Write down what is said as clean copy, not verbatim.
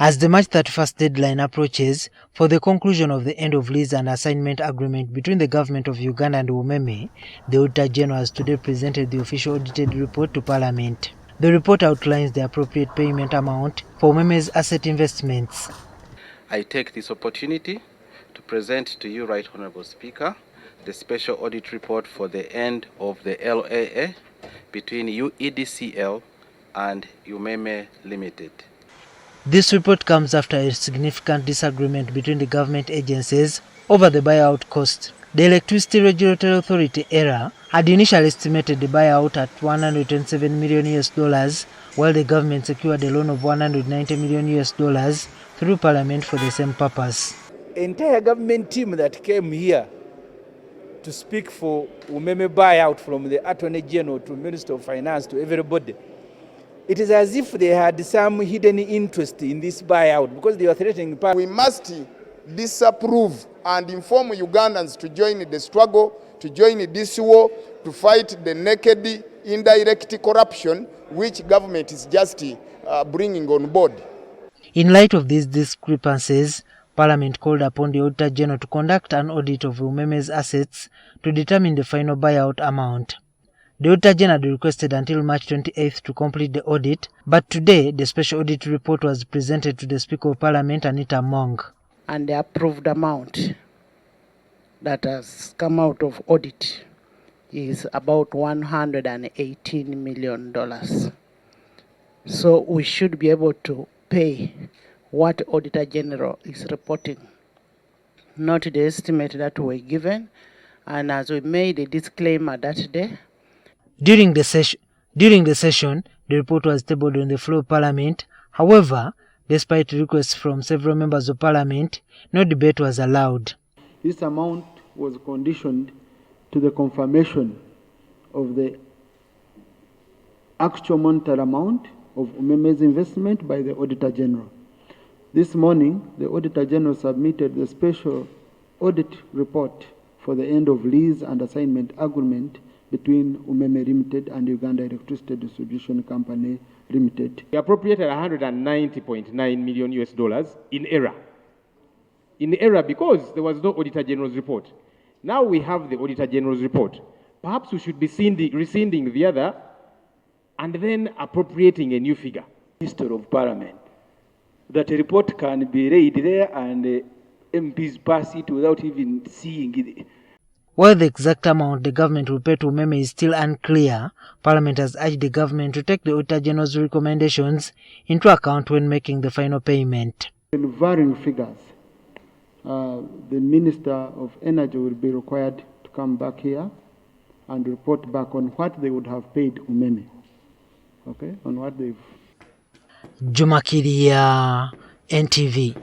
As the March 31st deadline approaches for the conclusion of the end of lease and assignment agreement between the government of Uganda and Umeme, the Auditor General has today presented the official audited report to Parliament. The report outlines the appropriate payment amount for Umeme's asset investments. I take this opportunity to present to you, Right Honourable Speaker, the special audit report for the end of the LAA between UEDCL and Umeme Limited. This report comes after a significant disagreement between the government agencies over the buyout cost. The Electricity Regulatory Authority (ERA) had initially estimated the buyout at $127 million, while the government secured a loan of $190 million through Parliament for the same purpose. The entire government team that came here to speak for Umeme buyout, from the Attorney General to Minister of Finance to everybody, it is as if they had some hidden interest in this buyout because they were threatening. We must disapprove and inform Ugandans to join the struggle, to join this war, to fight the naked, indirect corruption which government is just bringing on board. In light of these discrepancies, Parliament called upon the Auditor General to conduct an audit of Umeme's assets to determine the final buyout amount. The Auditor General requested until March 28th to complete the audit, but today the special audit report was presented to the Speaker of Parliament, Anita Among. And the approved amount that has come out of audit is about $118 million. So we should be able to pay what Auditor General is reporting, not the estimate that were given. And as we made a disclaimer that day, During the session, the report was tabled on the floor of Parliament. However, despite requests from several members of Parliament, no debate was allowed. This amount was conditioned to the confirmation of the actual monetary amount of Umeme's investment by the Auditor General. This morning, the Auditor General submitted the special audit report for the end of lease and assignment agreement between Umeme Limited and Uganda Electricity Distribution Company Limited. We appropriated $190.9 million in error. In error because there was no Auditor General's report. Now we have the Auditor General's report. Perhaps we should be rescinding the other and then appropriating a new figure. Minister of Parliament, that a report can be read there and MPs pass it without even seeing it. While the exact amount the government will pay to Umeme is still unclear, Parliament has urged the government to take the Auditor General's recommendations into account when making the final payment. In varying figures, the Minister of Energy will be required to come back here and report back on what they would have paid Umeme. Okay, on what they've... Juma Kiria, NTV.